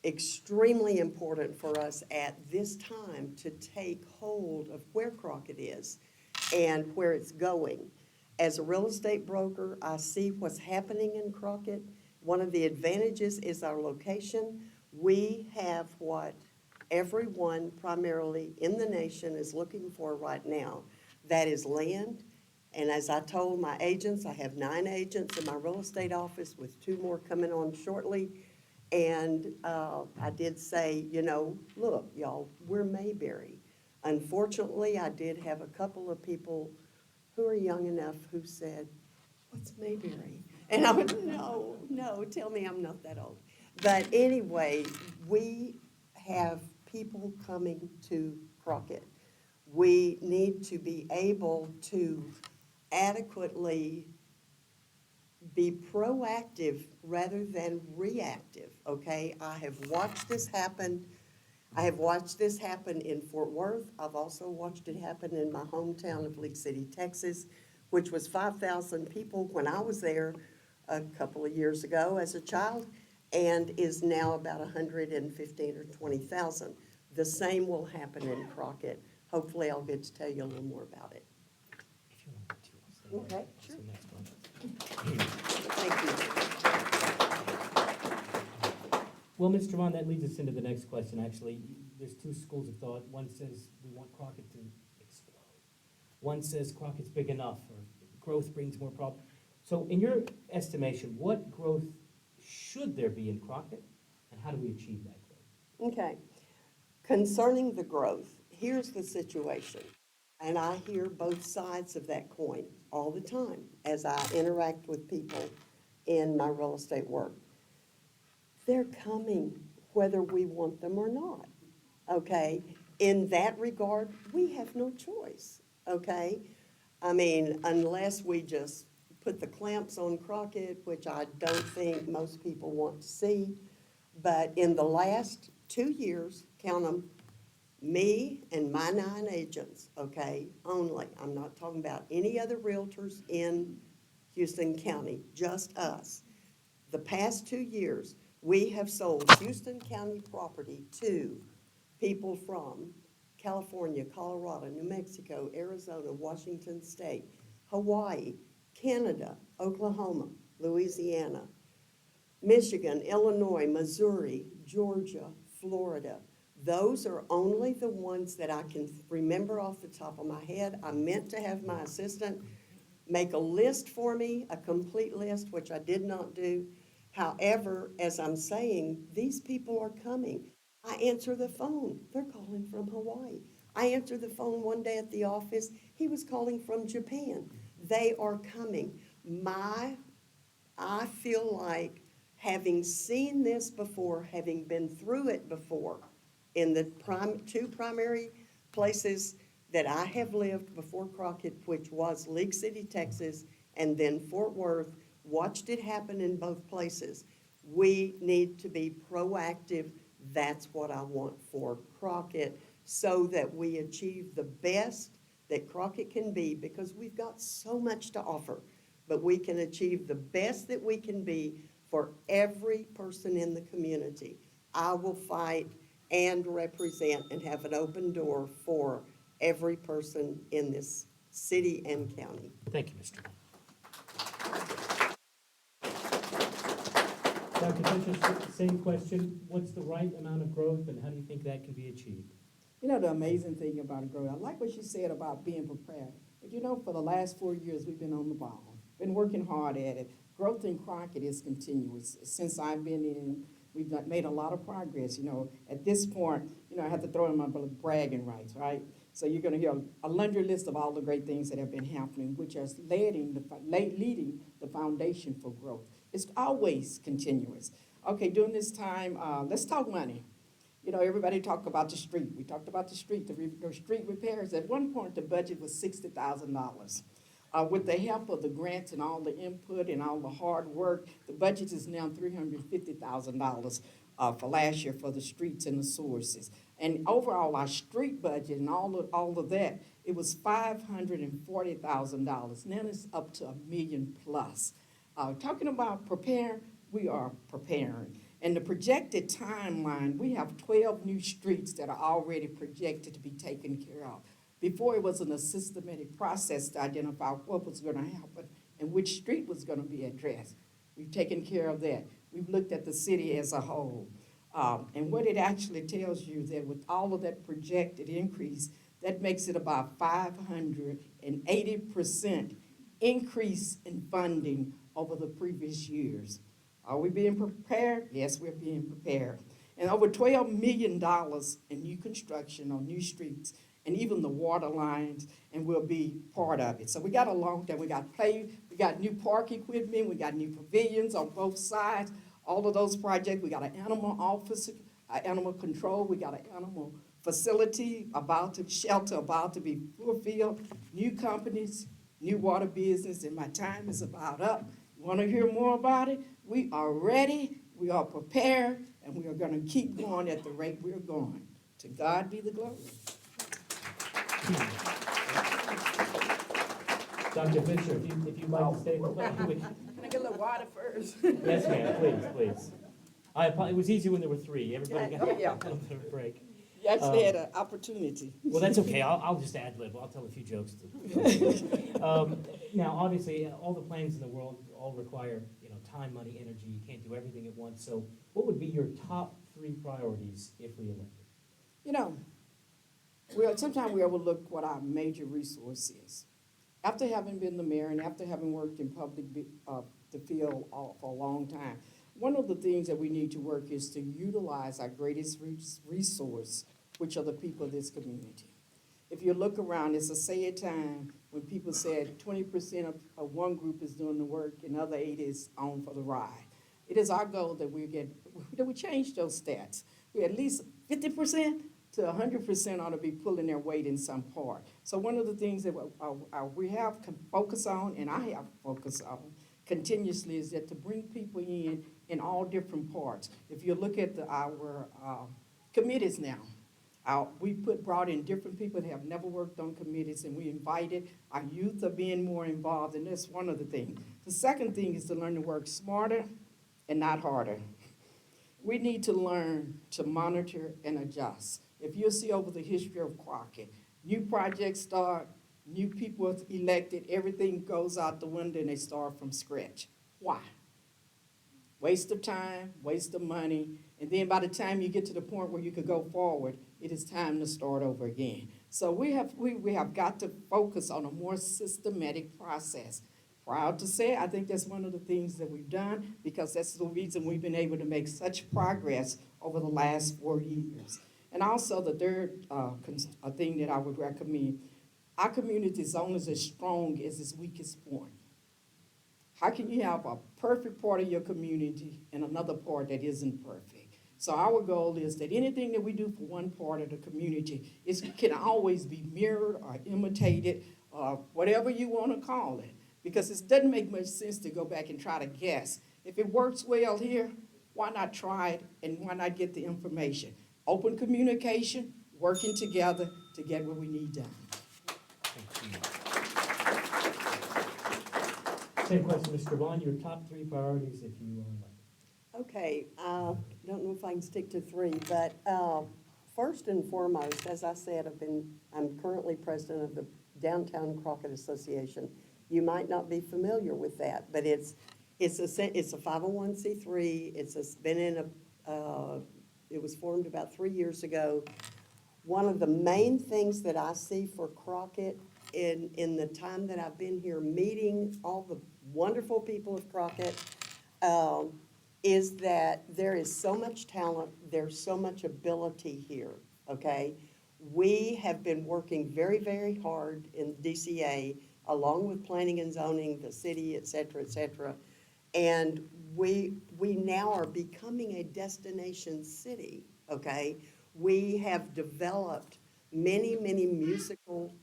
S6: extremely important for us at this time to take hold of where Crockett is and where it's going. As a real estate broker, I see what's happening in Crockett. One of the advantages is our location. We have what everyone primarily in the nation is looking for right now. That is land. And as I told my agents, I have 9 agents in my real estate office with 2 more coming on shortly. And I did say, look, y'all, we're Mayberry. Unfortunately, I did have a couple of people who are young enough who said, "What's Mayberry?" And I went, no, tell me I'm not that old. But anyway, we have people coming to Crockett. We need to be able to adequately be proactive rather than reactive, okay? I have watched this happen. I have watched this happen in Fort Worth. I've also watched it happen in my hometown of League City, Texas, which was 5,000 people when I was there a couple of years ago as a child, and is now about 115 or 20,000. The same will happen in Crockett. Hopefully, I'll get to tell you a little more about it.
S2: If you want to, I'll stay.
S6: Okay,
S2: That's
S6: sure.
S2: the next one.
S6: Thank you.
S2: Well, Ms. Trevon, that leads us into the next question, actually. There's 2 schools of thought. One says we want Crockett to explode. One says Crockett's big enough, or growth brings more problems. So in your estimation, what growth should there be in Crockett, and how do we achieve that growth?
S6: Okay. Concerning the growth, here's the situation. And I hear both sides of that coin all the time as I interact with people in my real estate work. They're coming whether we want them or not, okay? In that regard, we have no choice, okay? I mean, unless we just put the clamps on Crockett, which I don't think most people want to see. But in the last 2 years, count them, me and my 9 agents, okay, only. I'm not talking about any other realtors in Houston County, just us. The past 2 years, we have sold Houston County property to people from California, Colorado, New Mexico, Arizona, Washington State, Hawaii, Canada, Oklahoma, Louisiana, Michigan, Illinois, Missouri, Georgia, Florida. Those are only the ones that I can remember off the top of my head. I meant to have my assistant make a list for me, a complete list, which I did not do. However, as I'm saying, these people are coming. I answer the phone. They're calling from Hawaii. I answered the phone one day at the office. He was calling from Japan. They are coming. I feel like having seen this before, having been through it before, in the 2 primary places that I have lived before Crockett, which was League City, Texas, and then Fort Worth, watched it happen in both places. We need to be proactive. That's what I want for Crockett, so that we achieve the best that Crockett can be, because we've got so much to offer. But we can achieve the best that we can be for every person in the community. I will fight and represent and have an open door for every person in this city and county.
S2: Thank you, Mr. Dr. Fincher, same question. What's the right amount of growth, and how do you think that can be achieved?
S5: You know, the amazing thing about growth, I like what you said about being prepared. But you know, for the last 4 years, we've been on the ball, been working hard at it. Growth in Crockett is continuous. Since I've been in, we've made a lot of progress. You know, at this point, you know, I have to throw in my bragging rights, right? So you're going to hear a laundry list of all the great things that have been happening, which are leading the foundation for growth. It's always continuous. Okay, during this time, let's talk money. You know, everybody talked about the street. We talked about the street, the street repairs. At one point, the budget was $60,000. With the help of the grants and all the input and all the hard work, the budget is now $350,000 for last year for the streets and the sources. And overall, our street budget and all of that, it was $540,000. Now it's up to $1 million plus. Talking about prepare, we are preparing. And the projected timeline, we have 12 new streets that are already projected to be taken care of. Before, it wasn't a systematic process to identify what was gonna happen and which street was gonna be addressed. We've taken care of that. We've looked at the city as a whole. And what it actually tells you that with all of that projected increase, that makes it about 580% increase in funding over the previous years. Are we being prepared? Yes, we're being prepared. And over $12 million in new construction on new streets and even the water lines, and we'll be part of it. So we got a long time. We got new park equipment, we got new pavilions on both sides, all of those projects. We got an animal office, animal control, we got an animal facility shelter about to be fulfilled, new companies, new water business, and my time is about up. You wanna hear more about it? We are ready, we are prepared, and we are gonna keep going at the rate we're going. To God be the glory.
S2: Dr. Fisher, if you'd like to stay.
S5: Can I get a little water first?
S2: Yes, ma'am, please. It was easy when there were three. Everybody got
S5: Yeah.
S2: a little bit of a break.
S5: You actually had an opportunity.
S2: Well, that's okay. I'll just ad lib. I'll tell a few jokes. Now, obviously, all the plans in the world all require, time, money, energy. You can't do everything at once. So what would be your top 3 priorities if reelected?
S5: Sometimes we overlook what our major resource is. After having been the mayor and after having worked in the field for a long time, one of the things that we need to work is to utilize our greatest resource, which are the people of this community. If you look around, it's a sad time when people said 20% of one group is doing the work and the other 80 is on for the ride. It is our goal that we change those stats. We at least 50% to 100% ought to be pulling their weight in some part. So one of the things that we have focused on, and I have focused on continuously, is that to bring people in all different parts. If you look at our committees now, we brought in different people that have never worked on committees, and we invited our youth are being more involved, and that's one of the things. The second thing is to learn to work smarter and not harder. We need to learn to monitor and adjust. If you see over the history of Crockett, new projects start, new people elected, everything goes out the window and they start from scratch. Why? Waste of time, waste of money, and then by the time you get to the point where you could go forward, it is time to start over again. So we have got to focus on a more systematic process. Proud to say, I think that's one of the things that we've done, because that's the reason we've been able to make such progress over the last 4 years. And also the third thing that I would recommend, our community is only as strong as its weakest point. How can you have a perfect part of your community and another part that isn't perfect? So our goal is that anything that we do for one part of the community can always be mirrored or imitated, or whatever you want to call it. Because it doesn't make much sense to go back and try to guess. If it works well here, why not try it, and why not get the information? Open communication, working together to get what we need done.
S2: Same question, Mr. Vaughn, your top 3 priorities if you are elected.
S6: Okay, don't know if I can stick to 3, but first and foremost, as I said, I'm currently president of the Downtown Crockett Association. You might not be familiar with that, but it's a 501c3. It was formed about 3 years ago. One of the main things that I see for Crockett in the time that I've been here meeting all the wonderful people of Crockett, is that there is so much talent, there's so much ability here, okay? We have been working very, very hard in DCA, along with planning and zoning, the city, et cetera, and we now are becoming a destination city, okay? We have developed many, many musical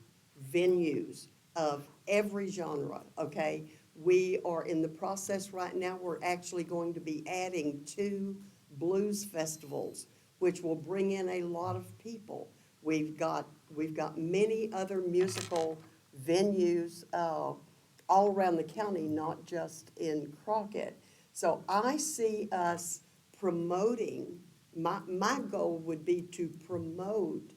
S6: venues of every genre, okay? We are in the process right now, we're actually going to be adding 2 blues festivals, which will bring in a lot of people. We've got many other musical venues all around the county, not just in Crockett. So I see us promoting, my goal would be to promote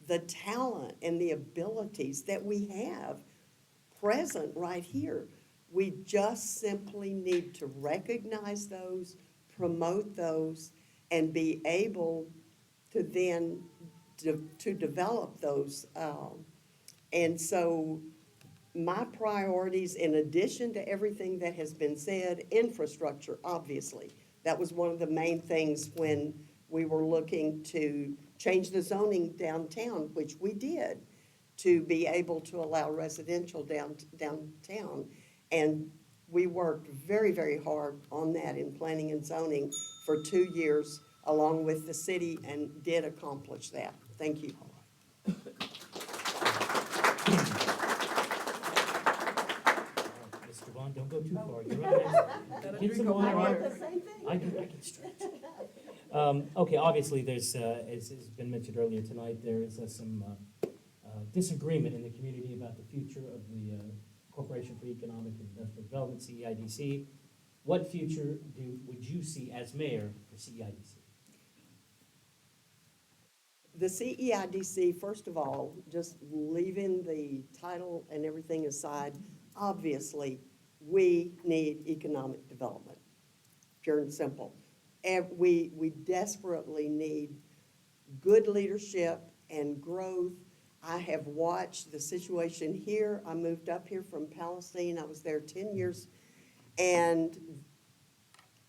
S6: the talent and the abilities that we have present right here. We just simply need to recognize those, promote those, and be able to then to develop those. And so my priorities, in addition to everything that has been said, infrastructure, obviously. That was one of the main things when we were looking to change the zoning downtown, which we did, to be able to allow residential downtown. And we worked very, very hard on that in planning and zoning for 2 years, along with the city, and did accomplish that. Thank you.
S2: Mr. Vaughn, don't go too far. You're right. Get some water. I can stretch. Okay, obviously, there's, as has been mentioned earlier tonight, there is some disagreement in the community about the future of the Corporation for Economic and Industrial Development, CEIDC. What future would you see as mayor for CEIDC?
S6: The CEIDC, first of all, just leaving the title and everything aside, obviously, we need economic development, pure and simple. And we desperately need good leadership and growth. I have watched the situation here. I moved up here from Palestine. I was there 10 years. And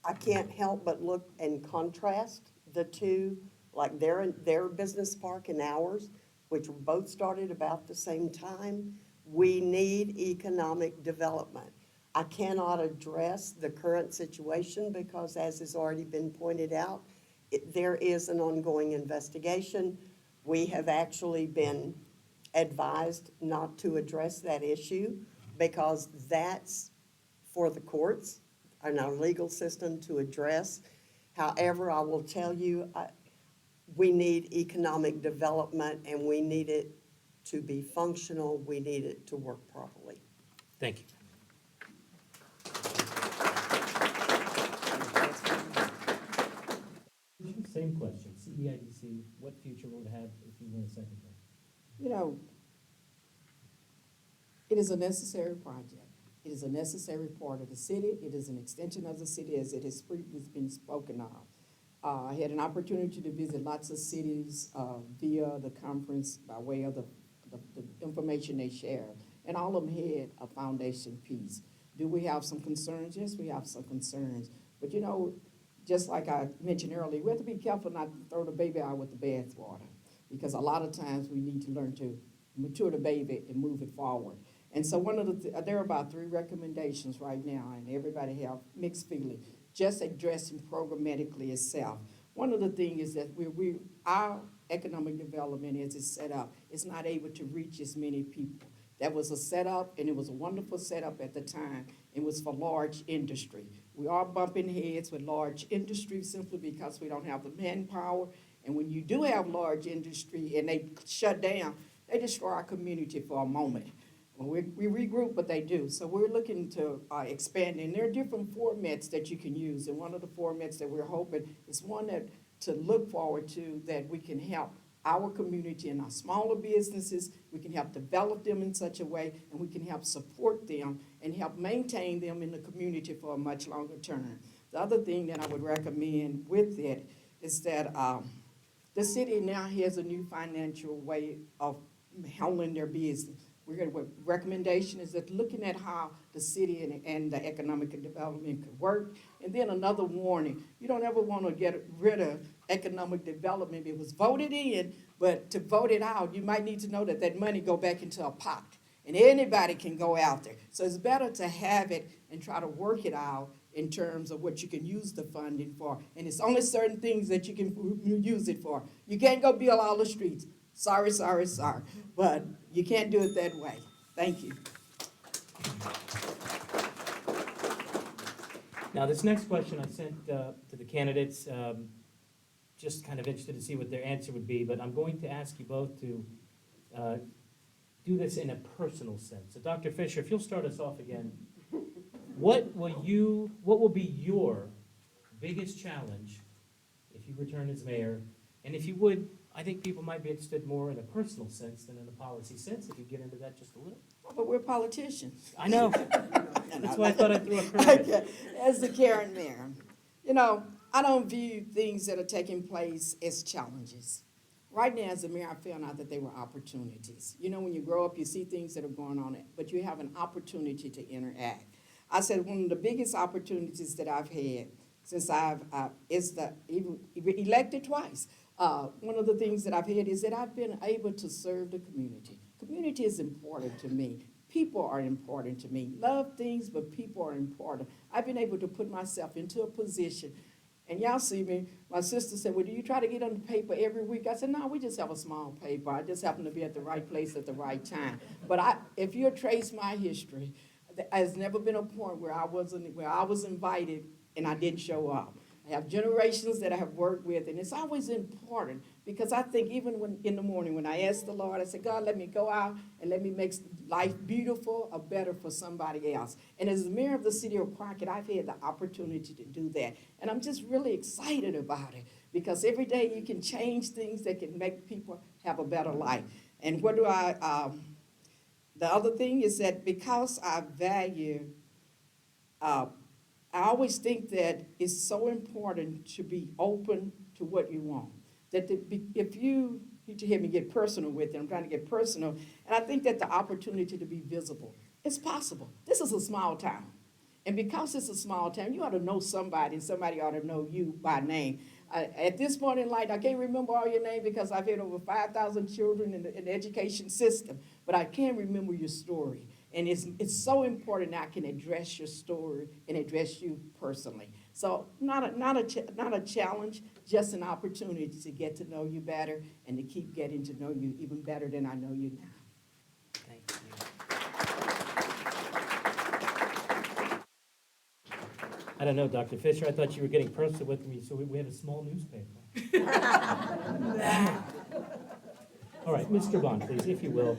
S6: I can't help but look and contrast the two, like their business park and ours, which were both started about the same time. We need economic development. I cannot address the current situation because, as has already been pointed out, there is an ongoing investigation. We have actually been advised not to address that issue because that's for the courts and our legal system to address. However, I will tell you, we need economic development and we need it to be functional. We need it to work properly.
S2: Thank you. Same question. CEIDC, what future would it have if you win a second term?
S5: You know, it is a necessary project. It is a necessary part of the city. It is an extension of the city as it has been spoken of. I had an opportunity to visit lots of cities via the conference by way of the information they shared, and all of them had a foundation piece. Do we have some concerns? Yes, we have some concerns. But you know, just like I mentioned earlier, we have to be careful not to throw the baby out with the bathwater, because a lot of times we need to learn to mature the baby and move it forward. And so there are about 3 recommendations right now, and everybody have mixed feelings, just addressing programmatically itself. One of the things is that our economic development as it's set up is not able to reach as many people. That was a setup, and it was a wonderful setup at the time. It was for large industry. We are bumping heads with large industry simply because we don't have the manpower. And when you do have large industry and they shut down, they destroy our community for a moment. We regroup, but they do. So we're looking to expand, and there are different formats that you can use. And one of the formats that we're hoping is one that to look forward to, that we can help our community and our smaller businesses. We can help develop them in such a way, and we can help support them and help maintain them in the community for a much longer term. The other thing that I would recommend with it is that the city now has a new financial way of handling their business. Recommendation is that looking at how the city and the economic development could work. And then another warning, you don't ever want to get rid of economic development. It was voted in, but to vote it out, you might need to know that that money go back into a pot. And anybody can go out there. So it's better to have it and try to work it out in terms of what you can use the funding for. And it's only certain things that you can use it for. You can't go build all the streets. Sorry. But you can't do it that way. Thank you.
S2: Now, this next question I sent to the candidates, just kind of interested to see what their answer would be, but I'm going to ask you both to do this in a personal sense. So Dr. Fisher, if you'll start us off again, what will be your biggest challenge if you return as mayor? And if you would, I think people might be interested more in a personal sense than in a policy sense, if you get into that just a little.
S5: But we're politicians.
S2: I know. That's why I thought I'd throw a curveball.
S5: Okay, as the Karen Mayor, you know, I don't view things that are taking place as challenges. Right now, as a mayor, I found out that they were opportunities. You know, when you grow up, you see things that are going on, but you have an opportunity to interact. I said one of the biggest opportunities that I've had since is the even elected twice. One of the things that I've had is that I've been able to serve the community. Community is important to me. People are important to me. Love things, but people are important. I've been able to put myself into a position. And y'all see me, my sister said, well, do you try to get on the paper every week? I said, no, we just have a small paper. I just happen to be at the right place at the right time. But if you trace my history, there's never been a point where I was invited and I didn't show up. I have generations that I have worked with, and it's always important because I think even when in the morning when I ask the Lord, I say, God, let me go out and let me make life beautiful or better for somebody else. And as the mayor of the city of Crockett, I've had the opportunity to do that. And I'm just really excited about it because every day you can change things that can make people have a better life. And what do the other thing is that because I value I always think that it's so important to be open to what you want. If you need to hear me get personal with it, I'm trying to get personal, and I think that the opportunity to be visible is possible. This is a small town. And because it's a small town, you ought to know somebody, and somebody ought to know you by name. At this point in life, I can't remember all your names because I've had over 5,000 children in the education system, but I can remember your story. And it's so important that I can address your story and address you personally. So not a challenge, just an opportunity to get to know you better and to keep getting to know you even better than I know you now.
S2: Thank you. I don't know, Dr. Fisher, I thought you were getting personal with me, so we have a small newspaper. All right, Mr. Bond, please, if you will.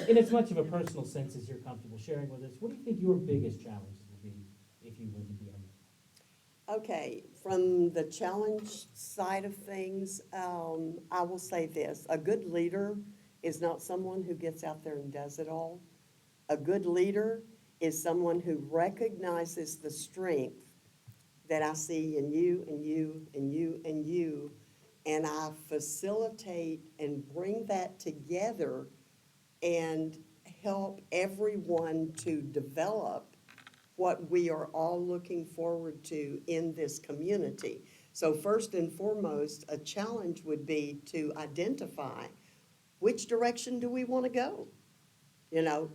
S2: In as much of a personal sense as you're comfortable sharing with us, what do you think your biggest challenges will be if you win to be our mayor?
S6: Okay, from the challenge side of things, I will say this. A good leader is not someone who gets out there and does it all. A good leader is someone who recognizes the strength that I see in you and you and you and you, and I facilitate and bring that together and help everyone to develop what we are all looking forward to in this community. So first and foremost, a challenge would be to identify which direction do we want to go? You know,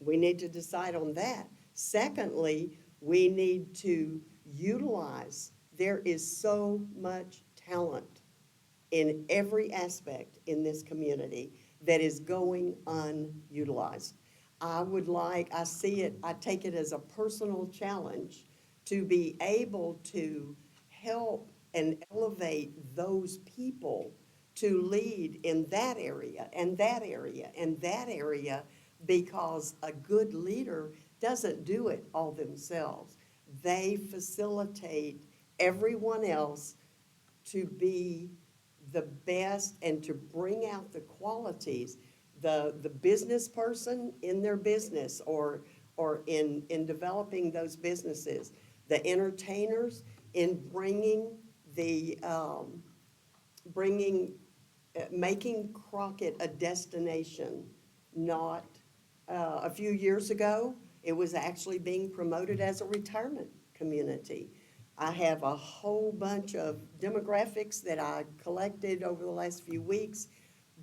S6: we need to decide on that. Secondly, we need to utilize, there is so much talent in every aspect in this community that is going unutilized. I see it, I take it as a personal challenge to be able to help and elevate those people to lead in that area and that area and that area, because a good leader doesn't do it all themselves. They facilitate everyone else to be the best and to bring out the qualities, the business person in their business or in developing those businesses, the entertainers in making Crockett a destination, not, a few years ago, it was actually being promoted as a retirement community. I have a whole bunch of demographics that I collected over the last few weeks,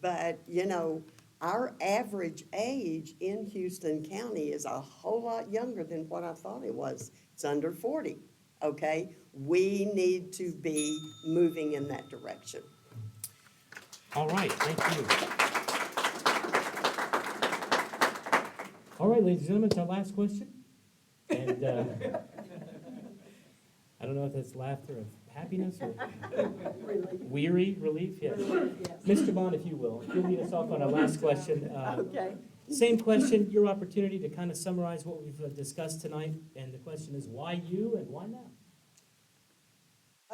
S6: but, you know, our average age in Houston County is a whole lot younger than what I thought it was. It's under 40, okay? We need to be moving in that direction.
S2: All right, thank you. All right, ladies and gentlemen, it's our last question. And I don't know if that's laughter of happiness or weary relief, yes. Mr. Bond, if you will, you'll lead us off on our last question.
S6: Okay.
S2: Same question, your opportunity to kind of summarize what we've discussed tonight, and the question is why you and why now?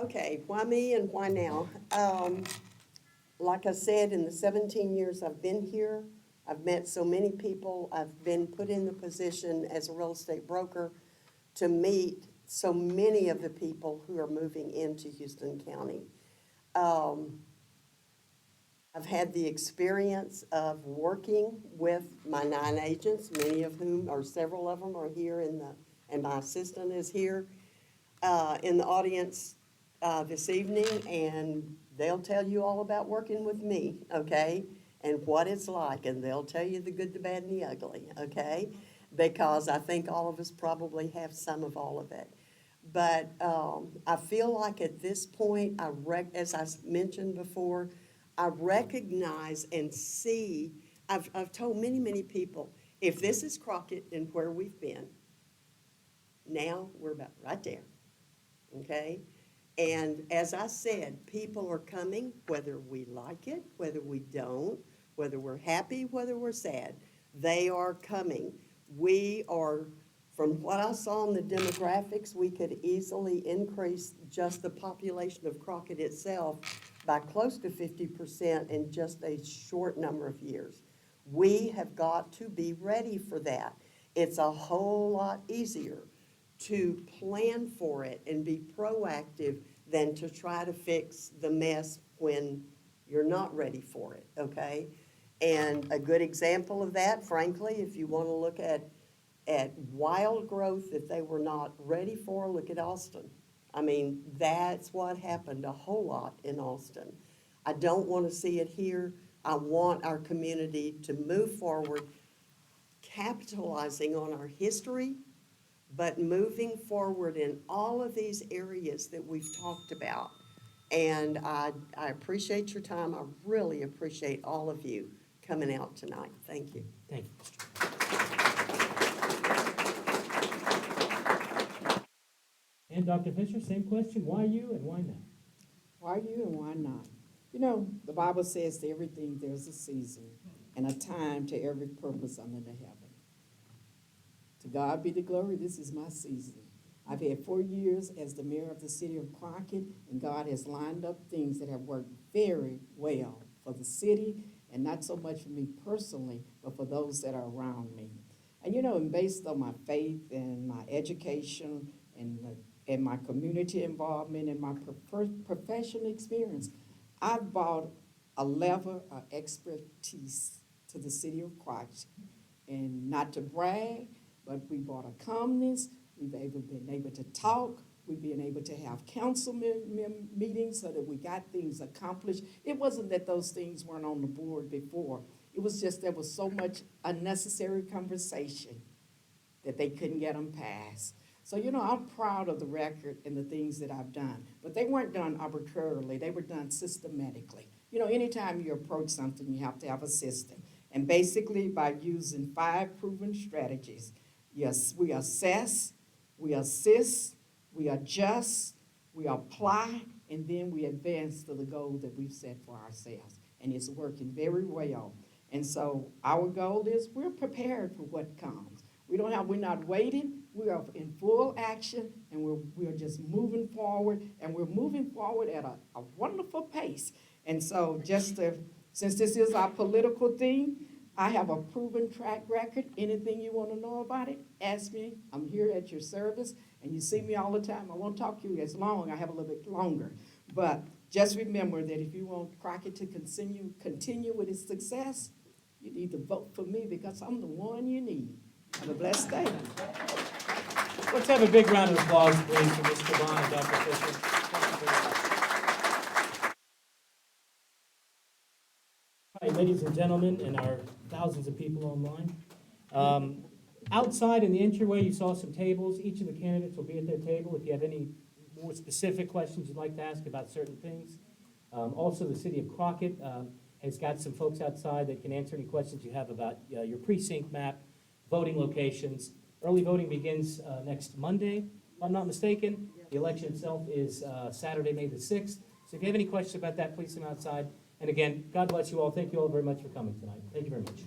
S6: Okay, why me and why now? like I said, in the 17 years I've been here, I've met so many people. I've been put in the position as a real estate broker to meet so many of the people who are moving into Houston County. I've had the experience of working with my 9 agents, many of whom, or several of them are here and my assistant is here in the audience this evening, and they'll tell you all about working with me, okay? And what it's like, and they'll tell you the good, the bad, and the ugly, okay? Because I think all of us probably have some of all of it. But I feel like at this point, as I mentioned before, I recognize and see, I've told many, many people, if this is Crockett and where we've been, now we're about right there, okay? And as I said, people are coming, whether we like it, whether we don't, whether we're happy, whether we're sad, they are coming. We are, from what I saw in the demographics, we could easily increase just the population of Crockett itself by close to 50% in just a short number of years. We have got to be ready for that. It's a whole lot easier to plan for it and be proactive than to try to fix the mess when you're not ready for it, okay? And a good example of that, frankly, if you want to look at wild growth that they were not ready for, look at Austin. I mean, that's what happened a whole lot in Austin. I don't want to see it here. I want our community to move forward, capitalizing on our history, but moving forward in all of these areas that we've talked about. And I appreciate your time. I really appreciate all of you coming out tonight. Thank you.
S2: Thank you, Mr. And Dr. Fisher, same question. Why you and why now?
S5: Why you and why not? You know, the Bible says to everything there's a season and a time to every purpose under the heaven. To God be the glory, this is my season. I've had 4 years as the mayor of the city of Crockett, and God has lined up things that have worked very well for the city, and not so much for me personally, but for those that are around me. And you know, and based on my faith and my education and my community involvement and my professional experience, I've brought a level of expertise to the city of Crockett. And not to brag, but we brought a calmness, we've been able to talk, we've been able to have council meetings so that we got things accomplished. It wasn't that those things weren't on the board before. It was just there was so much unnecessary conversation that they couldn't get them passed. So, you know, I'm proud of the record and the things that I've done. But they weren't done arbitrarily. They were done systematically. You know, anytime you approach something, you have to have a system. And basically, by using 5 proven strategies, yes, we assess, we assist, we adjust, we apply, and then we advance to the goal that we've set for ourselves. And it's working very well. And so our goal is we're prepared for what comes. We're not waiting, we are in full action, and we're just moving forward, and we're moving forward at a wonderful pace. And so since this is our political theme, I have a proven track record. Anything you want to know about it, ask me. I'm here at your service, and you see me all the time. I won't talk to you as long. I have a little bit longer. But just remember that if you want Crockett to continue with its success, you need to vote for me because I'm the one you need. Have a blessed day.
S2: Let's have a big round of applause, please, for Mr. Bond and Dr. Fisher. Thank you very much. All right, ladies and gentlemen, and our thousands of people online. Outside in the entryway, you saw some tables. Each of the candidates will be at their table if you have any more specific questions you'd like to ask about certain things. Also, the city of Crockett has got some folks outside that can answer any questions you have about your precinct map, voting locations. Early voting begins next Monday, if I'm not mistaken. The election itself is Saturday, May the 6th. So if you have any questions about that, please come outside. And again, God bless you all. Thank you all very much for coming tonight. Thank you very much.